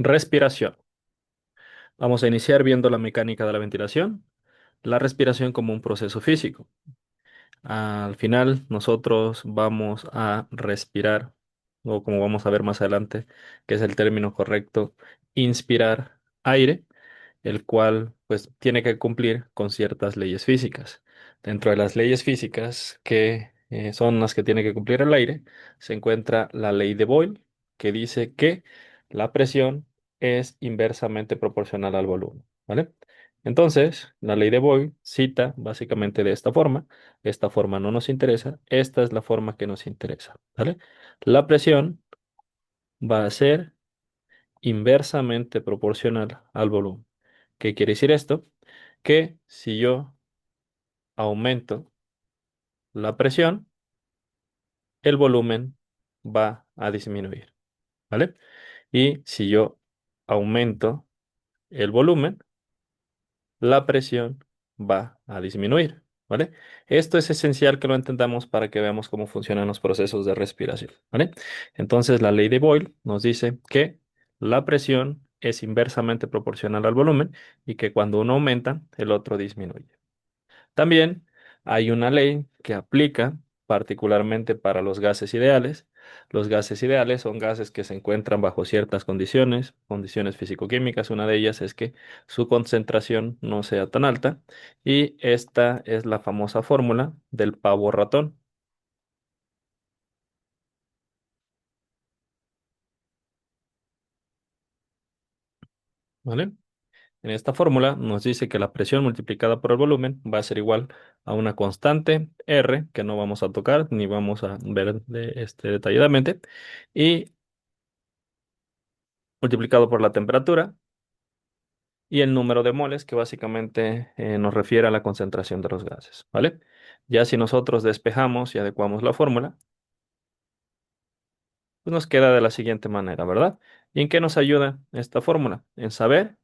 Respiración. Vamos a iniciar viendo la mecánica de la ventilación, la respiración como un proceso físico. Al final, nosotros vamos a respirar, o como vamos a ver más adelante, que es el término correcto, inspirar aire, el cual pues tiene que cumplir con ciertas leyes físicas. Dentro de las leyes físicas que son las que tiene que cumplir el aire, se encuentra la ley de Boyle, que dice que la presión es inversamente proporcional al volumen, ¿vale? Entonces, la ley de Boyle cita básicamente de esta forma. Esta forma no nos interesa, esta es la forma que nos interesa, ¿vale? La presión va a ser inversamente proporcional al volumen. ¿Qué quiere decir esto? Que si yo aumento la presión, el volumen va a disminuir, ¿vale? Y si yo aumento el volumen, la presión va a disminuir, ¿vale? Esto es esencial que lo entendamos para que veamos cómo funcionan los procesos de respiración, ¿vale? Entonces, la ley de Boyle nos dice que la presión es inversamente proporcional al volumen y que cuando uno aumenta, el otro disminuye. También hay una ley que aplica particularmente para los gases ideales. Los gases ideales son gases que se encuentran bajo ciertas condiciones, condiciones físico-químicas. Una de ellas es que su concentración no sea tan alta y esta es la famosa fórmula del pavo ratón, ¿vale? En esta fórmula nos dice que la presión multiplicada por el volumen va a ser igual a una constante R, que no vamos a tocar ni vamos a ver detalladamente, y multiplicado por la temperatura y el número de moles, que básicamente nos refiere a la concentración de los gases, ¿vale? Ya si nosotros despejamos y adecuamos la fórmula, pues nos queda de la siguiente manera, ¿verdad? ¿Y en qué nos ayuda esta fórmula? En saber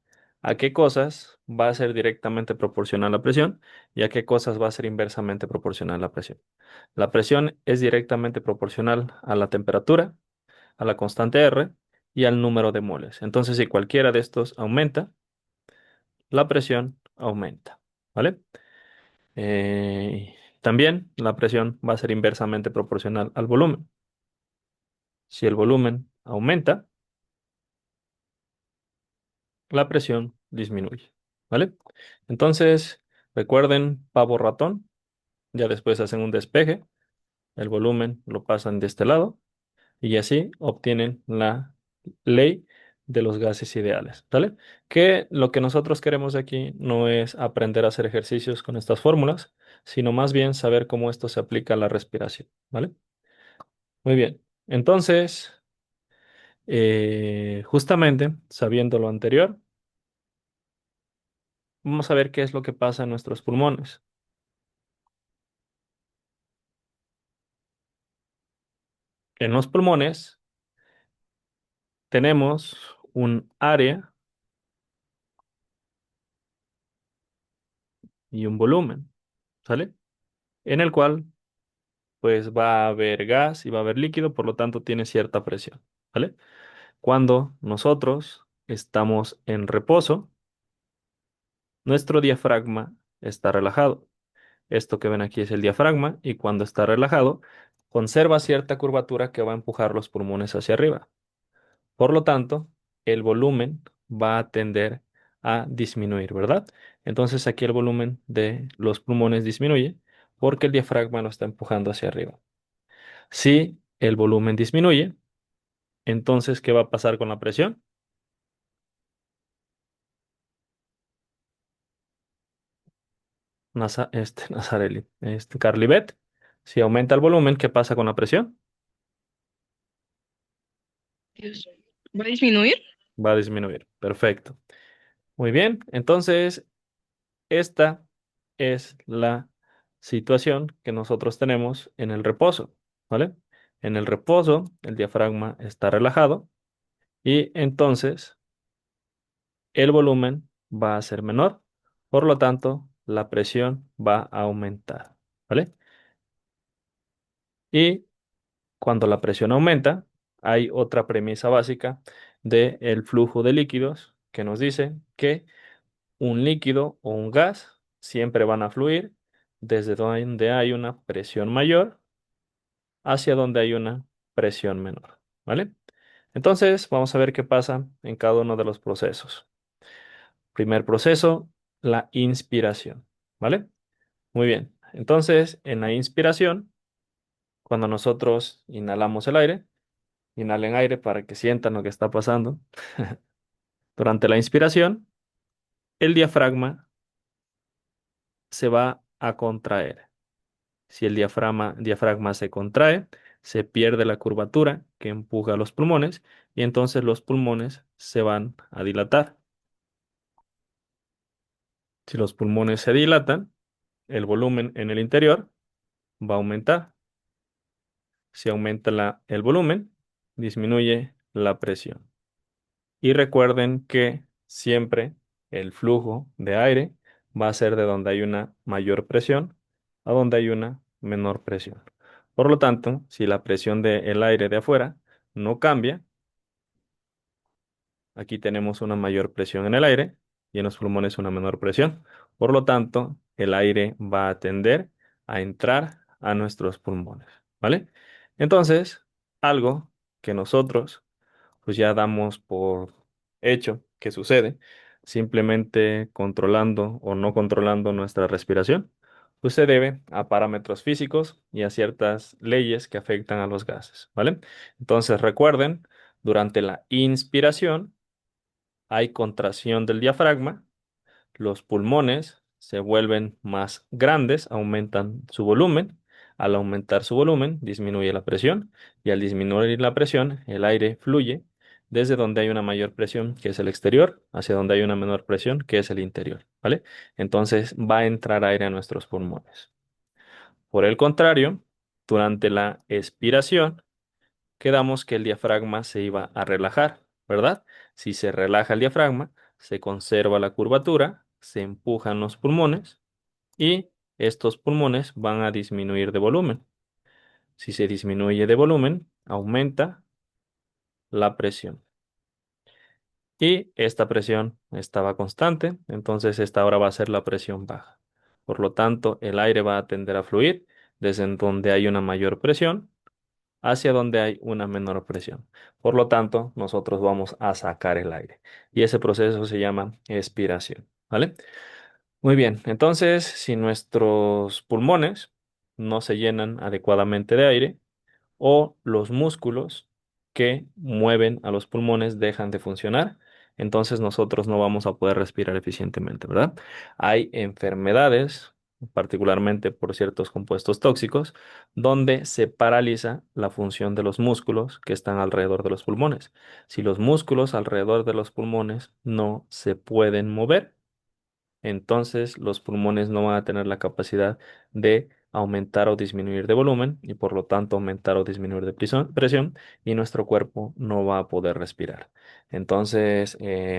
a qué cosas va a ser directamente proporcional la presión y a qué cosas va a ser inversamente proporcional la presión. La presión es directamente proporcional a la temperatura, a la constante R y al número de moles. Entonces, si cualquiera de estos aumenta, la presión aumenta, ¿vale? También la presión va a ser inversamente proporcional al volumen. Si el volumen aumenta, la presión disminuye, ¿vale? Entonces, recuerden pavo ratón, ya después hacen un despeje, el volumen lo pasan de este lado y así obtienen la ley de los gases ideales, ¿vale? Que lo que nosotros queremos aquí no es aprender a hacer ejercicios con estas fórmulas, sino más bien saber cómo esto se aplica a la respiración, ¿vale? Muy bien. Entonces, justamente sabiendo lo anterior, vamos a ver qué es lo que pasa en nuestros pulmones. En los pulmones tenemos un área y un volumen, ¿sale? En el cual pues va a haber gas y va a haber líquido, por lo tanto tiene cierta presión, ¿vale? Cuando nosotros estamos en reposo, nuestro diafragma está relajado. Esto que ven aquí es el diafragma y cuando está relajado, conserva cierta curvatura que va a empujar los pulmones hacia arriba. Por lo tanto, el volumen va a tender a disminuir, ¿verdad? Entonces aquí el volumen de los pulmones disminuye porque el diafragma lo está empujando hacia arriba. Si el volumen disminuye, entonces, ¿qué va a pasar con la presión? Nazarelli, Carlibet. Si aumenta el volumen, ¿qué pasa con la presión? Dios. ¿Va a disminuir? Va a disminuir. Perfecto. Muy bien. Entonces, esta es la situación que nosotros tenemos en el reposo, ¿vale? En el reposo, el diafragma está relajado y entonces el volumen va a ser menor. Por lo tanto, la presión va a aumentar, ¿vale? Y cuando la presión aumenta, hay otra premisa básica del flujo de líquidos que nos dice que un líquido o un gas siempre van a fluir desde donde hay una presión mayor hacia donde hay una presión menor, ¿vale? Entonces, vamos a ver qué pasa en cada uno de los procesos. Primer proceso, la inspiración, ¿vale? Muy bien. Entonces, en la inspiración, cuando nosotros inhalamos el aire, inhalen aire para que sientan lo que está pasando. Durante la inspiración, el se va a contraer. Si el diafragma se contrae, se pierde la curvatura que empuja a los pulmones y entonces los pulmones se van a dilatar. Si los pulmones se dilatan, el volumen en el interior va a aumentar. Si aumenta el volumen, disminuye la presión. Y recuerden que siempre el flujo de aire va a ser de donde hay una mayor presión a donde hay una menor presión. Por lo tanto, si la presión del aire de afuera no cambia, aquí tenemos una mayor presión en el aire y en los pulmones una menor presión. Por lo tanto, el aire va a tender a entrar a nuestros pulmones, ¿vale? Entonces, algo que nosotros pues ya damos por hecho que sucede, simplemente controlando o no controlando nuestra respiración, pues se debe a parámetros físicos y a ciertas leyes que afectan a los gases, ¿vale? Entonces recuerden, durante la inspiración hay contracción del diafragma, los pulmones se vuelven más grandes, aumentan su volumen. Al aumentar su volumen, disminuye la presión y al disminuir la presión, el aire fluye desde donde hay una mayor presión, que es el exterior, hacia donde hay una menor presión, que es el interior, ¿vale? Entonces va a entrar aire a nuestros pulmones. Por el contrario, durante la expiración, quedamos que el diafragma se iba a relajar, ¿verdad? Si se relaja el diafragma, se conserva la curvatura, se empujan los pulmones y estos pulmones van a disminuir de volumen. Si se disminuye de volumen, aumenta la presión. Y esta presión estaba constante, entonces esta ahora va a ser la presión baja. Por lo tanto, el aire va a tender a fluir desde en donde hay una mayor presión hacia donde hay una menor presión. Por lo tanto, nosotros vamos a sacar el aire. Y ese proceso se llama expiración, ¿vale? Muy bien, entonces, si nuestros pulmones no se llenan adecuadamente de aire, o los músculos que mueven a los pulmones dejan de funcionar, entonces nosotros no vamos a poder respirar eficientemente, ¿verdad? Hay enfermedades, particularmente por ciertos compuestos tóxicos, donde se paraliza la función de los músculos que están alrededor de los pulmones. Si los músculos alrededor de los pulmones no se pueden mover, entonces los pulmones no van a tener la capacidad de aumentar o disminuir de volumen y por lo tanto aumentar o disminuir de presión y nuestro cuerpo no va a poder respirar. Entonces,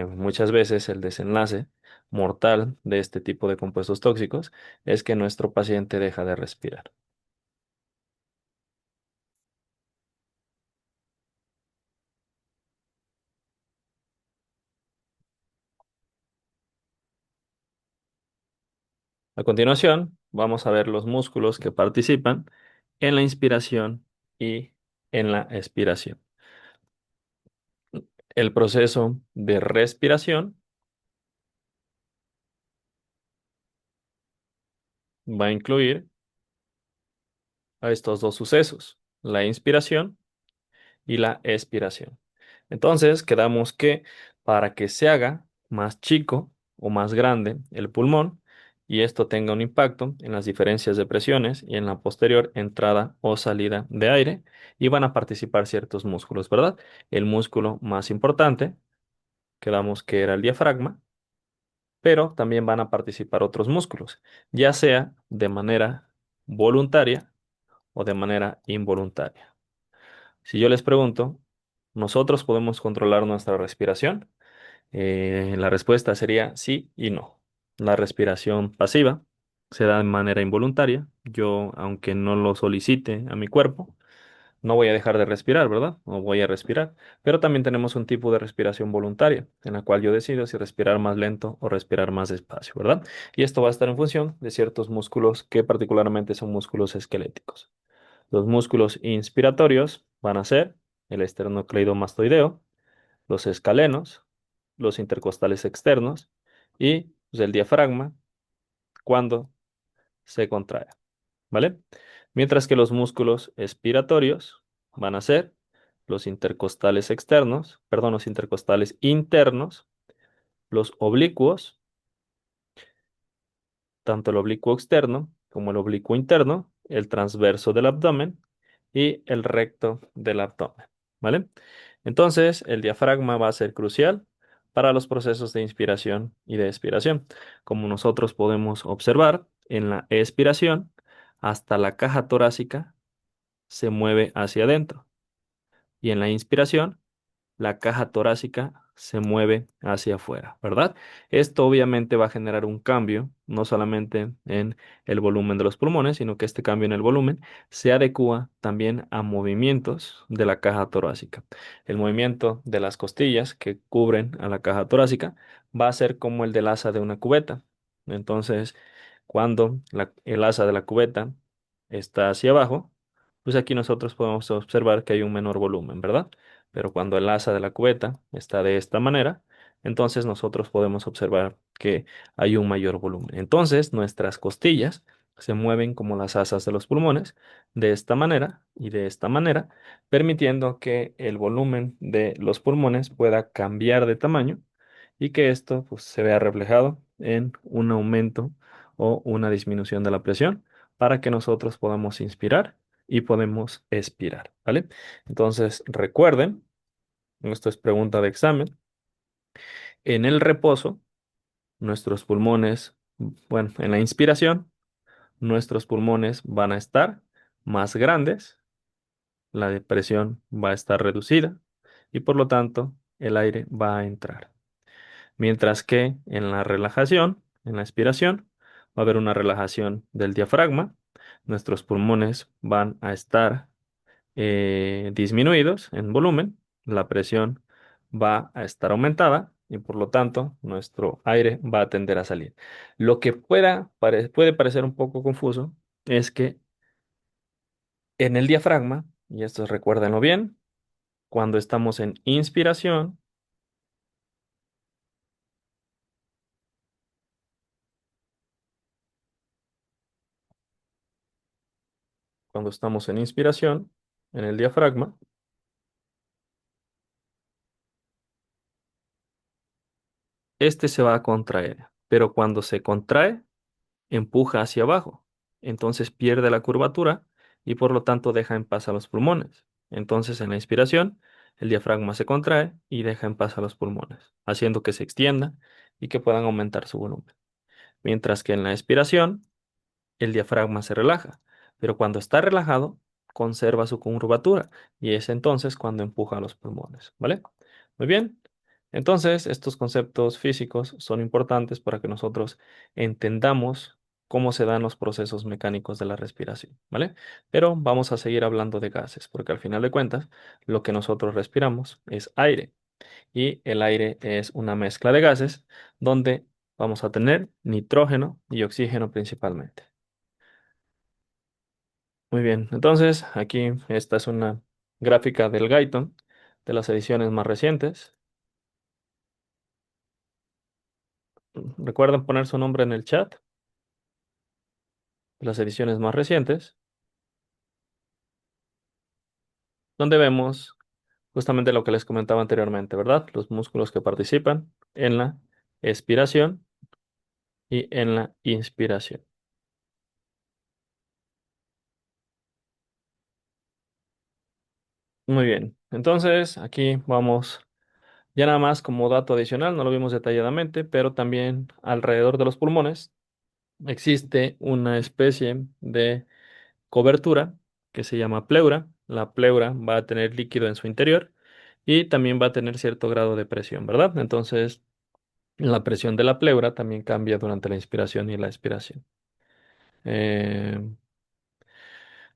muchas veces el desenlace mortal de este tipo de compuestos tóxicos es que nuestro paciente deja de respirar. A continuación, vamos a ver los músculos que participan en la inspiración y en la expiración. El proceso de respiración va a incluir a estos dos sucesos, la inspiración y la expiración. Entonces, quedamos que para que se haga más chico o más grande el pulmón y esto tenga un impacto en las diferencias de presiones y en la posterior entrada o salida de aire, y van a participar ciertos músculos, ¿verdad? El músculo más importante, quedamos que era el diafragma, pero también van a participar otros músculos, ya sea de manera voluntaria o de manera involuntaria. Si yo les pregunto, ¿nosotros podemos controlar nuestra respiración? La respuesta sería sí y no. La respiración pasiva se da de manera involuntaria. Yo, aunque no lo solicite a mi cuerpo, no voy a dejar de respirar, ¿verdad? No voy a respirar. Pero también tenemos un tipo de respiración voluntaria, en la cual yo decido si respirar más lento o respirar más despacio, ¿verdad? Y esto va a estar en función de ciertos músculos que particularmente son músculos esqueléticos. Los músculos inspiratorios van a ser el esternocleidomastoideo, los escalenos, los intercostales externos y pues, el diafragma cuando se contrae, ¿vale? Mientras que los músculos expiratorios van a ser los intercostales externos, perdón, los intercostales internos, los oblicuos, tanto el oblicuo externo como el oblicuo interno, el transverso del abdomen y el recto del abdomen, ¿vale? Entonces, el diafragma va a ser crucial para los procesos de inspiración y de expiración. Como nosotros podemos observar, en la expiración, hasta la caja torácica se mueve hacia adentro y en la inspiración la caja torácica se mueve hacia afuera, ¿verdad? Esto obviamente va a generar un cambio, no solamente en el volumen de los pulmones, sino que este cambio en el volumen se adecúa también a movimientos de la caja torácica. El movimiento de las costillas que cubren a la caja torácica va a ser como el del asa de una cubeta. Entonces, cuando el asa de la cubeta está hacia abajo, pues aquí nosotros podemos observar que hay un menor volumen, ¿verdad? Pero cuando el asa de la cubeta está de esta manera, entonces nosotros podemos observar que hay un mayor volumen. Entonces nuestras costillas se mueven como las asas de los pulmones, de esta manera y de esta manera, permitiendo que el volumen de los pulmones pueda cambiar de tamaño y que esto pues, se vea reflejado en un aumento o una disminución de la presión para que nosotros podamos inspirar y podemos expirar, ¿vale? Entonces, recuerden, esto es pregunta de examen, en el reposo, nuestros pulmones, bueno, en la inspiración, nuestros pulmones van a estar más grandes, la presión va a estar reducida y por lo tanto el aire va a entrar. Mientras que en la relajación, en la expiración, va a haber una relajación del diafragma, nuestros pulmones van a estar disminuidos en volumen, la presión va a estar aumentada y por lo tanto nuestro aire va a tender a salir. Lo que puede parecer un poco confuso es que en el diafragma, y esto recuérdenlo bien, cuando estamos en inspiración, cuando estamos en inspiración, en el diafragma, este se va a contraer, pero cuando se contrae, empuja hacia abajo. Entonces pierde la curvatura y por lo tanto deja en paz a los pulmones. Entonces en la inspiración, el diafragma se contrae y deja en paz a los pulmones, haciendo que se extienda y que puedan aumentar su volumen. Mientras que en la expiración, el diafragma se relaja, pero cuando está relajado, conserva su curvatura y es entonces cuando empuja a los pulmones, ¿vale? Muy bien. Entonces, estos conceptos físicos son importantes para que nosotros entendamos cómo se dan los procesos mecánicos de la respiración, ¿vale? Pero vamos a seguir hablando de gases, porque al final de cuentas, lo que nosotros respiramos es aire y el aire es una mezcla de gases donde vamos a tener nitrógeno y oxígeno principalmente. Muy bien, entonces aquí esta es una gráfica del Guyton de las ediciones más recientes. Recuerden poner su nombre en el chat de las ediciones más recientes, donde vemos justamente lo que les comentaba anteriormente, ¿verdad? Los músculos que participan en la expiración y en la inspiración. Muy bien, entonces aquí vamos, ya nada más como dato adicional, no lo vimos detalladamente, pero también alrededor de los pulmones existe una especie de cobertura que se llama pleura. La pleura va a tener líquido en su interior y también va a tener cierto grado de presión, ¿verdad? Entonces, la presión de la pleura también cambia durante la inspiración y la expiración. Eh,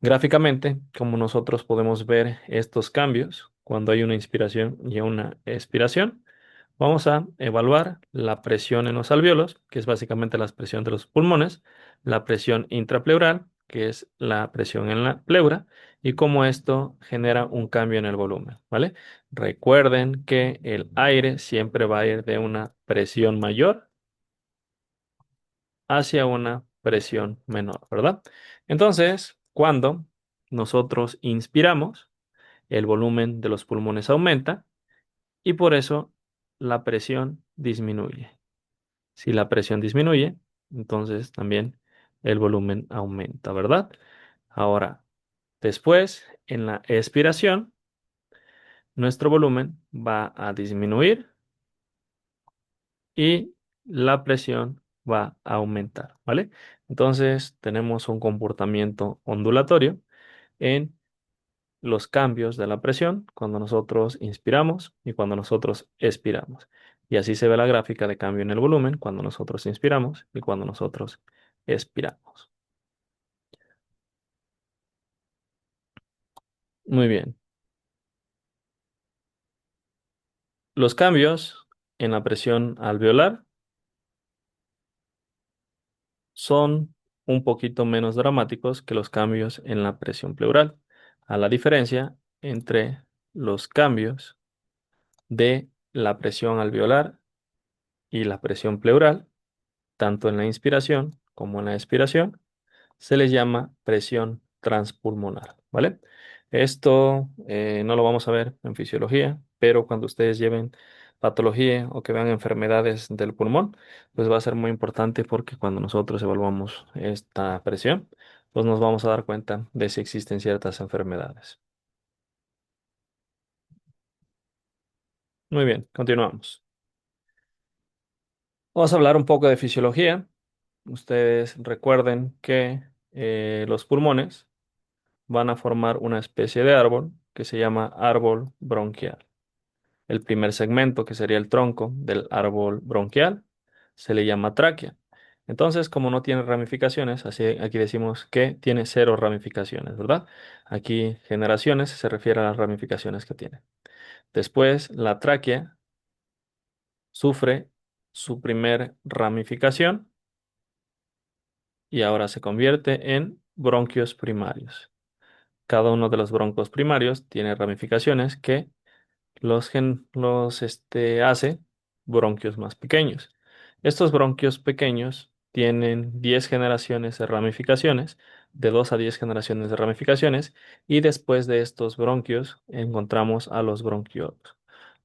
Gráficamente, como nosotros podemos ver estos cambios cuando hay una inspiración y una expiración, vamos a evaluar la presión en los alvéolos, que es básicamente la presión de los pulmones, la presión intrapleural, que es la presión en la pleura, y cómo esto genera un cambio en el volumen, ¿vale? Recuerden que el aire siempre va a ir de una presión mayor hacia una presión menor, ¿verdad? Entonces, cuando nosotros inspiramos, el volumen de los pulmones aumenta y por eso la presión disminuye. Si la presión disminuye, entonces también el volumen aumenta, ¿verdad? Ahora, después, en la expiración, nuestro volumen va a disminuir y la presión va a aumentar, ¿vale? Entonces, tenemos un comportamiento ondulatorio en los cambios de la presión cuando nosotros inspiramos y cuando nosotros expiramos. Y así se ve la gráfica de cambio en el volumen cuando nosotros inspiramos y cuando nosotros expiramos. Muy bien. Los cambios en la presión alveolar son un poquito menos dramáticos que los cambios en la presión pleural, a la diferencia entre los cambios de la presión alveolar y la presión pleural, tanto en la inspiración como en la expiración, se les llama presión transpulmonar, ¿vale? Esto no lo vamos a ver en fisiología, pero cuando ustedes lleven patología o que vean enfermedades del pulmón, pues va a ser muy importante porque cuando nosotros evaluamos esta presión, pues nos vamos a dar cuenta de si existen ciertas enfermedades. Muy bien, continuamos. Vamos a hablar un poco de fisiología. Ustedes recuerden que los pulmones van a formar una especie de árbol que se llama árbol bronquial. El primer segmento, que sería el tronco del árbol bronquial, se le llama tráquea. Entonces, como no tiene ramificaciones, así aquí decimos que tiene cero ramificaciones, ¿verdad? Aquí generaciones se refiere a las ramificaciones que tiene. Después, la tráquea sufre su primer ramificación y ahora se convierte en bronquios primarios. Cada uno de los broncos primarios tiene ramificaciones que hace bronquios más pequeños. Estos bronquios pequeños tienen 10 generaciones de ramificaciones, de 2 a 10 generaciones de ramificaciones, y después de estos bronquios encontramos a los bronquiolos.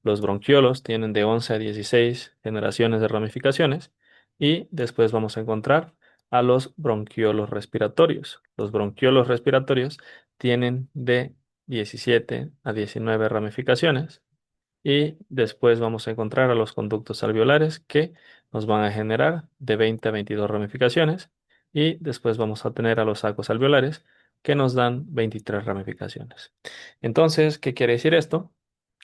Los bronquiolos tienen de 11 a 16 generaciones de ramificaciones, y después vamos a encontrar a los bronquiolos respiratorios. Los bronquiolos respiratorios tienen de 17 a 19 ramificaciones y después vamos a encontrar a los conductos alveolares que nos van a generar de 20 a 22 ramificaciones y después vamos a tener a los sacos alveolares que nos dan 23 ramificaciones. Entonces, ¿qué quiere decir esto?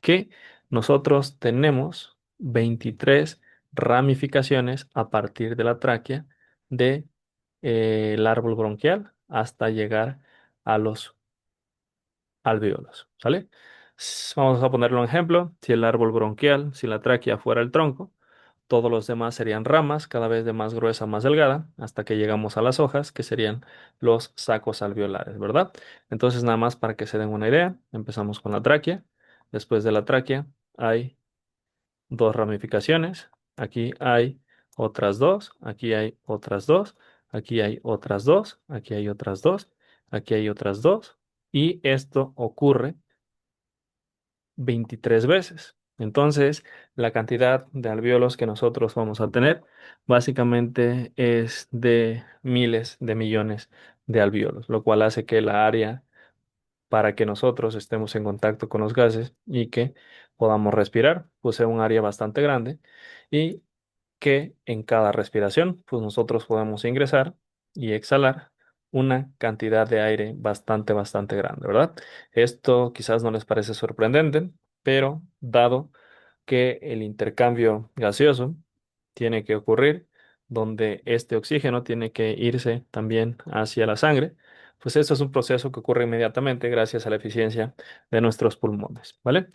Que nosotros tenemos 23 ramificaciones a partir de la tráquea de el árbol bronquial hasta llegar a los alvéolos, ¿sale? Vamos a ponerlo en ejemplo. Si el árbol bronquial, si la tráquea fuera el tronco, todos los demás serían ramas, cada vez de más gruesa, más delgada, hasta que llegamos a las hojas, que serían los sacos alveolares, ¿verdad? Entonces, nada más para que se den una idea, empezamos con la tráquea. Después de la tráquea hay dos ramificaciones. Aquí hay otras dos, aquí hay otras dos, aquí hay otras dos, aquí hay otras dos, aquí hay otras dos. Y esto ocurre 23 veces. Entonces, la cantidad de alvéolos que nosotros vamos a tener básicamente es de miles de millones de alvéolos, lo cual hace que la área para que nosotros estemos en contacto con los gases y que podamos respirar, pues sea un área bastante grande y que en cada respiración, pues nosotros podemos ingresar y exhalar una cantidad de aire bastante grande, ¿verdad? Esto quizás no les parece sorprendente, pero dado que el intercambio gaseoso tiene que ocurrir, donde este oxígeno tiene que irse también hacia la sangre, Pues eso es un proceso que ocurre inmediatamente gracias a la eficiencia de nuestros pulmones, ¿vale?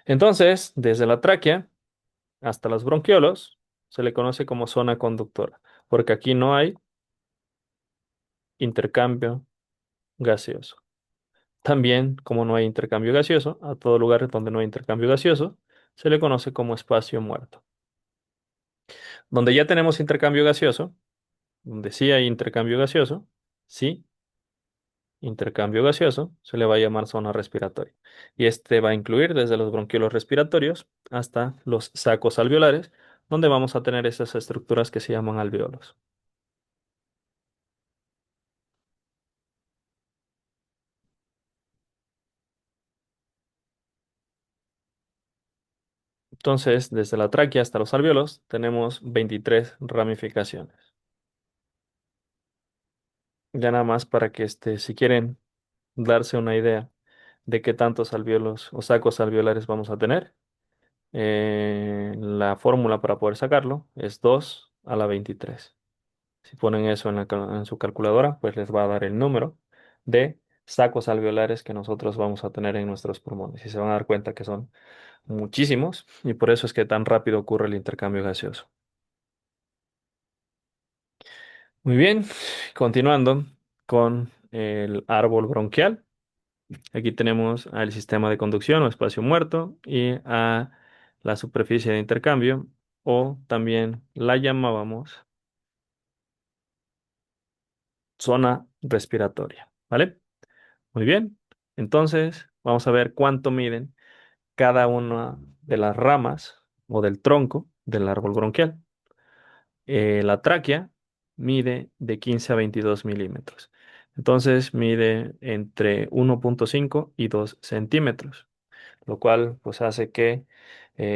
Entonces, desde la tráquea hasta los bronquiolos se le conoce como zona conductora, porque aquí no hay intercambio gaseoso. También, como no hay intercambio gaseoso, a todo lugar donde no hay intercambio gaseoso, se le conoce como espacio muerto. Donde ya tenemos intercambio gaseoso, donde sí hay intercambio gaseoso, sí, intercambio gaseoso, se le va a llamar zona respiratoria. Y este va a incluir desde los bronquiolos respiratorios hasta los sacos alveolares, donde vamos a tener esas estructuras que se llaman alveolos. Entonces, desde la tráquea hasta los alveolos, tenemos 23 ramificaciones. Ya nada más para que si quieren darse una idea de qué tantos alvéolos o sacos alveolares vamos a tener, la fórmula para poder sacarlo es 2 a la 23. Si ponen eso en su calculadora, pues les va a dar el número de sacos alveolares que nosotros vamos a tener en nuestros pulmones. Y se van a dar cuenta que son muchísimos y por eso es que tan rápido ocurre el intercambio gaseoso. Muy bien, continuando con el árbol bronquial. Aquí tenemos al sistema de conducción o espacio muerto y a la superficie de intercambio o también la llamábamos zona respiratoria, ¿vale? Muy bien, entonces vamos a ver cuánto miden cada una de las ramas o del tronco del árbol bronquial. La tráquea mide de 15 a 22 milímetros. Entonces mide entre 1,5 y 2 centímetros, lo cual pues hace que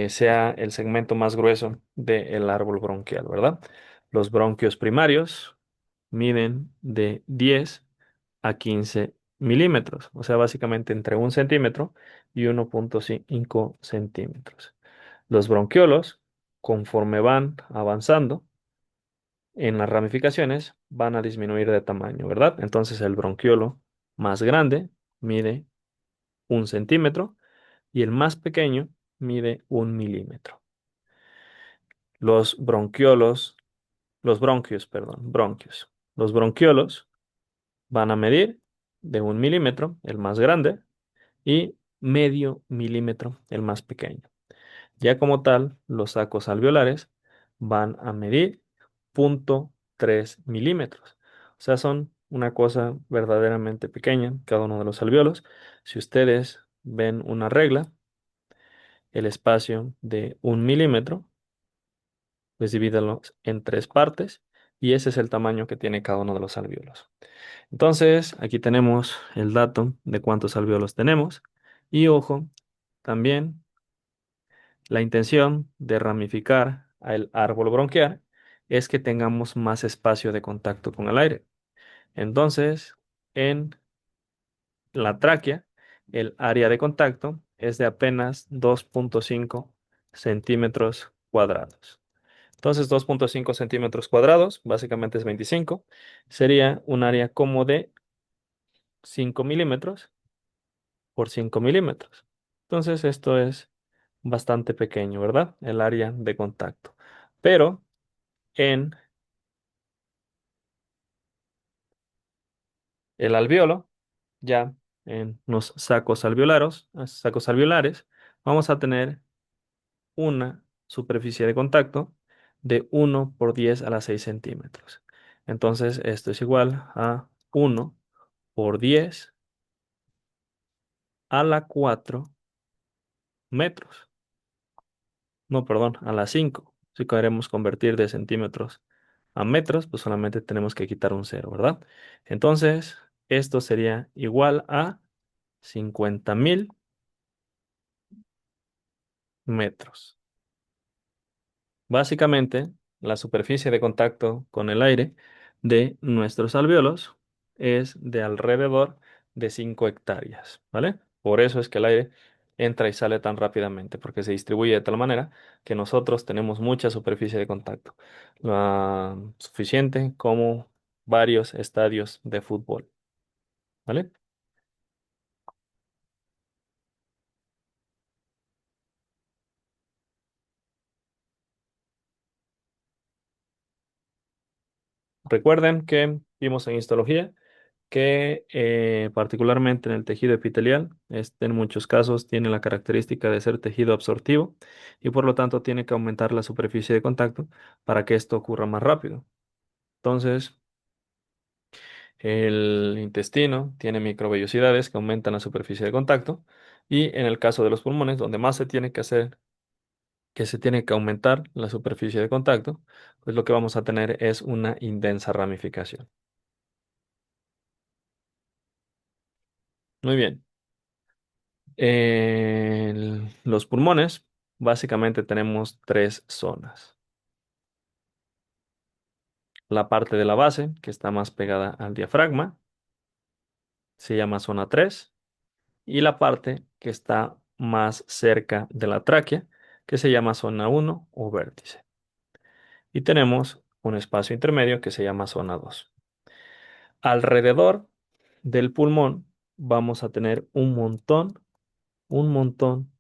sea el segmento más grueso del árbol bronquial, ¿verdad? Los bronquios primarios miden de 10 a 15 milímetros, o sea, básicamente entre 1 centímetro y 1,5 centímetros. Los bronquiolos, conforme van avanzando en las ramificaciones, van a disminuir de tamaño, ¿verdad? Entonces el bronquiolo más grande mide 1 centímetro y el más pequeño mide 1 milímetro. Los bronquiolos, los bronquios, perdón, bronquios. Los bronquiolos van a medir de 1 milímetro, el más grande, y medio milímetro, el más pequeño. Ya como tal, los sacos alveolares van a medir 0,3 milímetros. O sea, son una cosa verdaderamente pequeña, cada uno de los alveolos. Si ustedes ven una regla, el espacio de 1 milímetro, pues divídelo en tres partes y ese es el tamaño que tiene cada uno de los alvéolos. Entonces, aquí tenemos el dato de cuántos alvéolos tenemos y ojo, también la intención de ramificar el árbol bronquial es que tengamos más espacio de contacto con el aire. Entonces, en la tráquea, el área de contacto es de apenas 2,5 centímetros cuadrados. Entonces, 2,5 centímetros cuadrados, básicamente es 25, sería un área como de 5 milímetros por 5 milímetros. Entonces, esto es bastante pequeño, ¿verdad? El área de contacto. Pero en el alveolo, ya en los sacos alveolares, vamos a tener una superficie de contacto de 1 por 10 a la 6 centímetros. Entonces, esto es igual a 1 por 10 a la 4 metros. No, perdón, a la 5. Si queremos convertir de centímetros a metros, pues solamente tenemos que quitar un cero, ¿verdad? Entonces, esto sería igual a 50.000 metros. Básicamente, la superficie de contacto con el aire de nuestros alvéolos es de alrededor de 5 hectáreas, ¿vale? Por eso es que el aire entra y sale tan rápidamente, porque se distribuye de tal manera que nosotros tenemos mucha superficie de contacto, la suficiente como varios estadios de fútbol. ¿vale? Recuerden que vimos en histología que particularmente en el tejido epitelial, este en muchos casos tiene la característica de ser tejido absortivo y por lo tanto tiene que aumentar la superficie de contacto para que esto ocurra más rápido. Entonces, el intestino tiene microvellosidades que aumentan la superficie de contacto y en el caso de los pulmones, donde más se tiene que hacer, que se tiene que aumentar la superficie de contacto, pues lo que vamos a tener es una intensa ramificación. Muy bien. En los pulmones, básicamente tenemos tres zonas. La parte de la base, que está más pegada al diafragma, se llama zona 3, y la parte que está más cerca de la tráquea, que se llama zona 1 o vértice. Y tenemos un espacio intermedio que se llama zona 2. Alrededor del pulmón vamos a tener un montón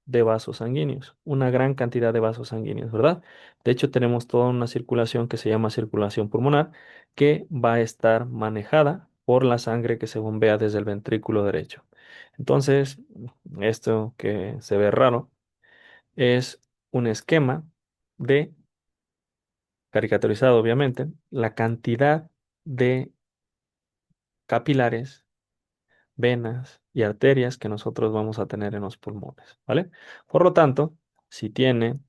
de vasos sanguíneos, una gran cantidad de vasos sanguíneos, ¿verdad? De hecho, tenemos toda una circulación que se llama circulación pulmonar, que va a estar manejada por la sangre que se bombea desde el ventrículo derecho. Entonces, esto que se ve raro es un esquema de, caricaturizado obviamente, la cantidad de capilares, venas y arterias que nosotros vamos a tener en los pulmones, ¿vale? Por lo tanto, si tiene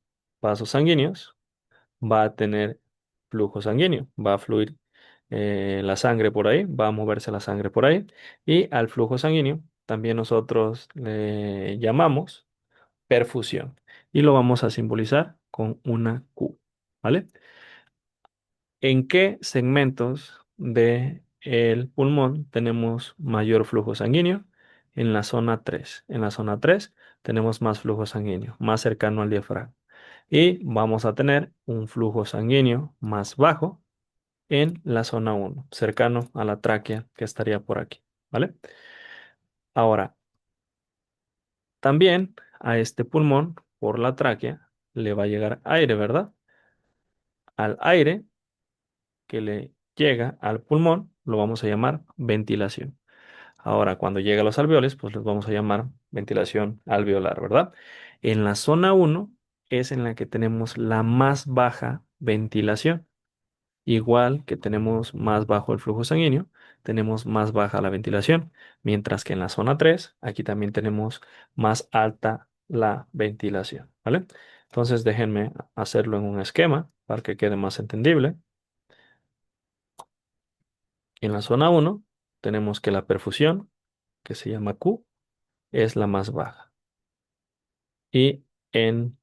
vasos sanguíneos, va a tener flujo sanguíneo, va a fluir la sangre por ahí, va a moverse la sangre por ahí, y al flujo sanguíneo también nosotros le llamamos perfusión y lo vamos a simbolizar con una Q, ¿vale? ¿En qué segmentos de el pulmón tenemos mayor flujo sanguíneo? En la zona 3. En la zona 3 tenemos más flujo sanguíneo, más cercano al diafragma. Y vamos a tener un flujo sanguíneo más bajo en la zona 1, cercano a la tráquea que estaría por aquí, ¿vale? Ahora, también a este pulmón, por la tráquea, le va a llegar aire, ¿verdad? Al aire que le llega al pulmón lo vamos a llamar ventilación. Ahora, cuando llega a los alveoles, pues los vamos a llamar ventilación alveolar, ¿verdad? En la zona 1 es en la que tenemos la más baja ventilación. Igual que tenemos más bajo el flujo sanguíneo, tenemos más baja la ventilación, mientras que en la zona 3 aquí también tenemos más alta la ventilación, ¿vale? Entonces déjenme hacerlo en un esquema para que quede más entendible. En la zona 1 tenemos que la perfusión, que se llama Q, es la más baja. Y en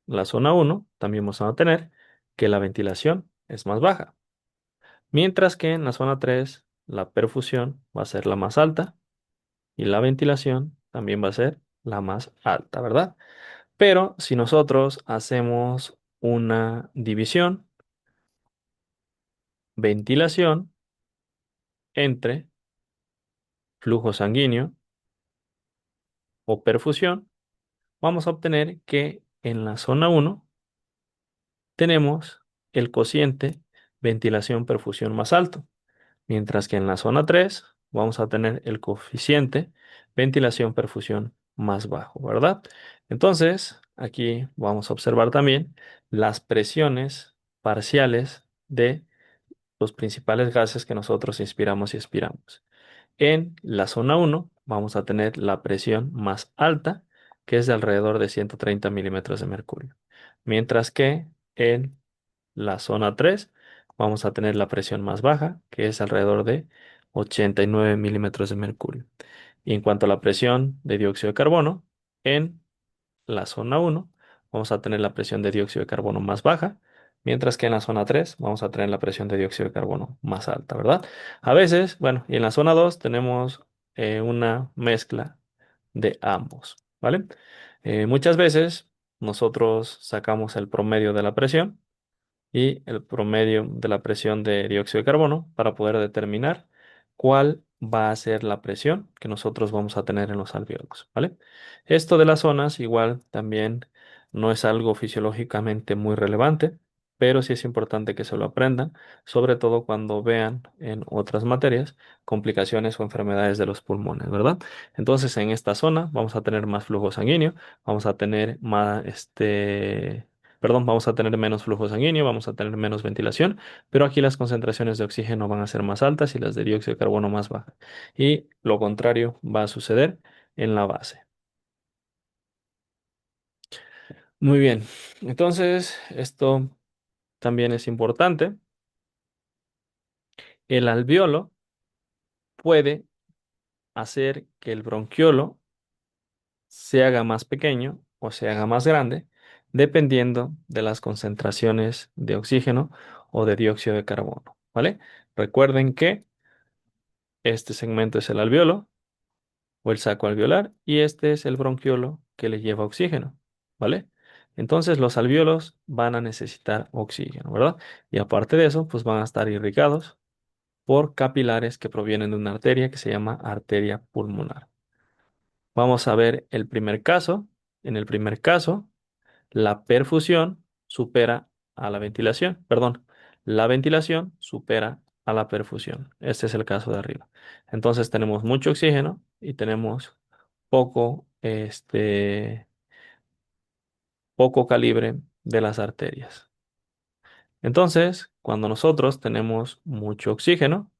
la zona 1 también vamos a tener que la ventilación es más baja. Mientras que en la zona 3 la perfusión va a ser la más alta y la ventilación también va a ser la más alta, ¿verdad? Pero si nosotros hacemos una división, ventilación entre flujo sanguíneo o perfusión, vamos a obtener que en la zona 1 tenemos el cociente ventilación-perfusión más alto, mientras que en la zona 3 vamos a tener el coeficiente ventilación-perfusión más bajo, ¿verdad? Entonces, aquí vamos a observar también las presiones parciales de los principales gases que nosotros inspiramos y expiramos. En la zona 1 vamos a tener la presión más alta, que es de alrededor de 130 milímetros de mercurio, mientras que en la zona 3 vamos a tener la presión más baja, que es alrededor de 89 milímetros de mercurio. Y en cuanto a la presión de dióxido de carbono, en la zona 1 vamos a tener la presión de dióxido de carbono más baja, mientras que en la zona 3 vamos a tener la presión de dióxido de carbono más alta, ¿verdad? A veces, bueno, y en la zona 2 tenemos una mezcla de ambos, ¿vale? Muchas veces nosotros sacamos el promedio de la presión y el promedio de la presión de dióxido de carbono para poder determinar cuál va a ser la presión que nosotros vamos a tener en los alvéolos, ¿vale? Esto de las zonas igual también no es algo fisiológicamente muy relevante, pero sí es importante que se lo aprendan, sobre todo cuando vean en otras materias complicaciones o enfermedades de los pulmones, ¿verdad? Entonces, en esta zona vamos a tener más flujo sanguíneo, vamos a tener más, vamos a tener menos flujo sanguíneo, vamos a tener menos ventilación, pero aquí las concentraciones de oxígeno van a ser más altas y las de dióxido de carbono más bajas. Y lo contrario va a suceder en la base. Muy bien, entonces esto también es importante. El alveolo puede hacer que el bronquiolo se haga más pequeño o se haga más grande, dependiendo de las concentraciones de oxígeno o de dióxido de carbono, ¿vale? Recuerden que este segmento es el alveolo o el saco alveolar y este es el bronquiolo que le lleva oxígeno, ¿vale? Entonces los alvéolos van a necesitar oxígeno, ¿verdad? Y aparte de eso, pues van a estar irrigados por capilares que provienen de una arteria que se llama arteria pulmonar. Vamos a ver el primer caso. En el primer caso, la perfusión supera a la ventilación, perdón, la ventilación supera a la perfusión. Este es el caso de arriba. Entonces tenemos mucho oxígeno y tenemos poco, poco calibre de las arterias. Entonces, cuando nosotros tenemos mucho oxígeno,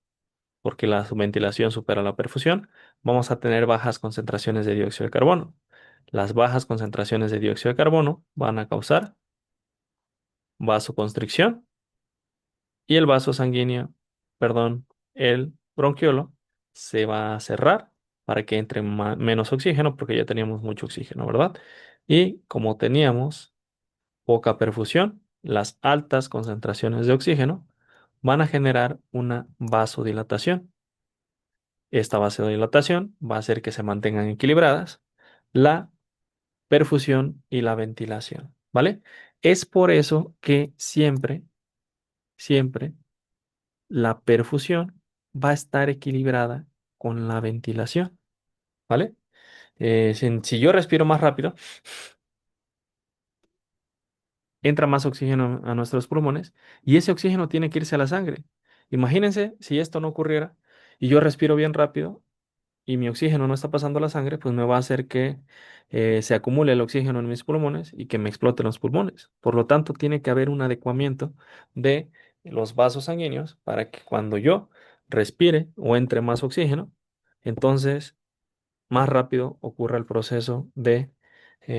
porque la ventilación supera la perfusión, vamos a tener bajas concentraciones de dióxido de carbono. Las bajas concentraciones de dióxido de carbono van a causar vasoconstricción y el vaso sanguíneo, perdón, el bronquiolo se va a cerrar para que entre menos oxígeno porque ya teníamos mucho oxígeno, ¿verdad? Y como teníamos poca perfusión, las altas concentraciones de oxígeno van a generar una vasodilatación. Esta vasodilatación va a hacer que se mantengan equilibradas la perfusión y la ventilación, ¿vale? Es por eso que siempre la perfusión va a estar equilibrada con la ventilación, ¿vale? Si yo respiro más rápido, entra más oxígeno a nuestros pulmones y ese oxígeno tiene que irse a la sangre. Imagínense si esto no ocurriera y yo respiro bien rápido y mi oxígeno no está pasando a la sangre, pues me va a hacer que se acumule el oxígeno en mis pulmones y que me exploten los pulmones. Por lo tanto, tiene que haber un adecuamiento de los vasos sanguíneos para que cuando yo respire o entre más oxígeno, entonces más rápido ocurra el proceso de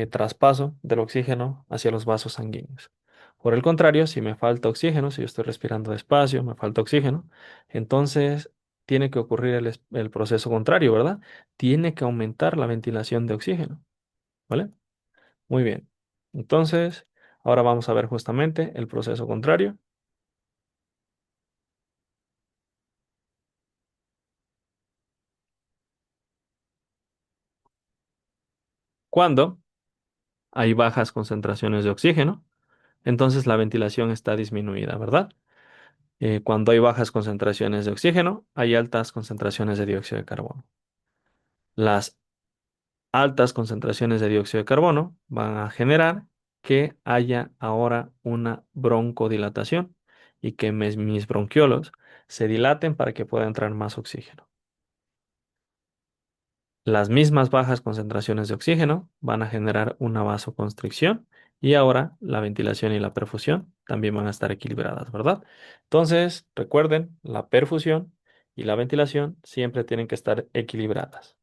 traspaso del oxígeno hacia los vasos sanguíneos. Por el contrario, si me falta oxígeno, si yo estoy respirando despacio, me falta oxígeno, entonces tiene que ocurrir el proceso contrario, ¿verdad? Tiene que aumentar la ventilación de oxígeno, ¿vale? Muy bien. Entonces, ahora vamos a ver justamente el proceso contrario. Cuando hay bajas concentraciones de oxígeno, entonces la ventilación está disminuida, ¿verdad? Cuando hay bajas concentraciones de oxígeno, hay altas concentraciones de dióxido de carbono. Las altas concentraciones de dióxido de carbono van a generar que haya ahora una broncodilatación y que mis bronquiolos se dilaten para que pueda entrar más oxígeno. Las mismas bajas concentraciones de oxígeno van a generar una vasoconstricción y ahora la ventilación y la perfusión también van a estar equilibradas, ¿verdad? Entonces, recuerden, la perfusión y la ventilación siempre tienen que estar equilibradas.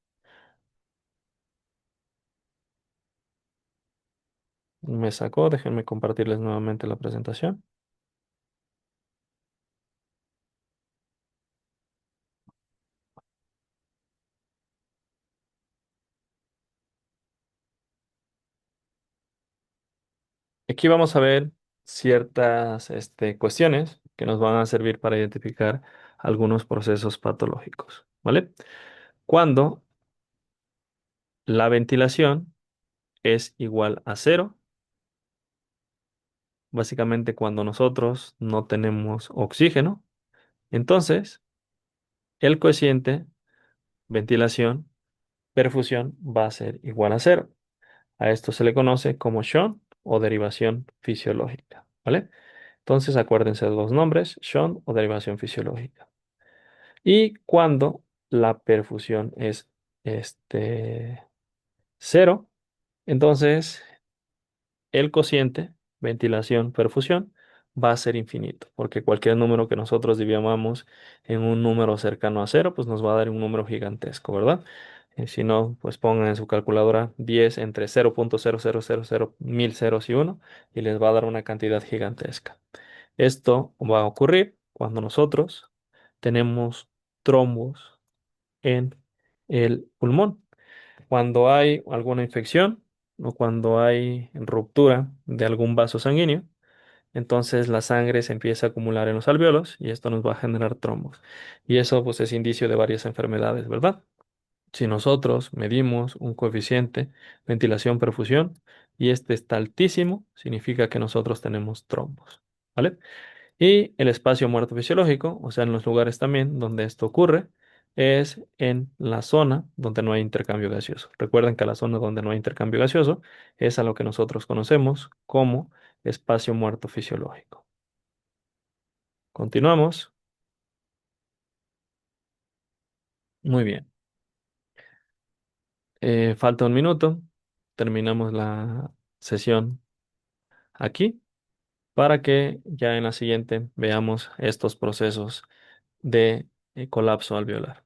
Me sacó, déjenme compartirles nuevamente la presentación. Aquí vamos a ver ciertas cuestiones que nos van a servir para identificar algunos procesos patológicos, ¿vale? Cuando la ventilación es igual a cero, básicamente cuando nosotros no tenemos oxígeno, entonces el cociente, ventilación, perfusión va a ser igual a cero. A esto se le conoce como Shunt o derivación fisiológica, ¿vale? Entonces acuérdense de los nombres, Shunt o derivación fisiológica. Y cuando la perfusión es este, cero, entonces el cociente, ventilación, perfusión, va a ser infinito, porque cualquier número que nosotros dividamos en un número cercano a cero, pues nos va a dar un número gigantesco, ¿verdad? Si no, pues pongan en su calculadora 10 entre 0.0000 ceros y uno y les va a dar una cantidad gigantesca. Esto va a ocurrir cuando nosotros tenemos trombos en el pulmón. Cuando hay alguna infección o cuando hay ruptura de algún vaso sanguíneo, entonces la sangre se empieza a acumular en los alvéolos y esto nos va a generar trombos. Y eso pues es indicio de varias enfermedades, ¿verdad? Si nosotros medimos un coeficiente ventilación-perfusión y este está altísimo, significa que nosotros tenemos trombos, ¿vale? Y el espacio muerto fisiológico, o sea, en los lugares también donde esto ocurre, es en la zona donde no hay intercambio gaseoso. Recuerden que la zona donde no hay intercambio gaseoso es a lo que nosotros conocemos como espacio muerto fisiológico. Continuamos. Muy bien. Falta un minuto. Terminamos la sesión aquí para que ya en la siguiente veamos estos procesos de colapso alveolar.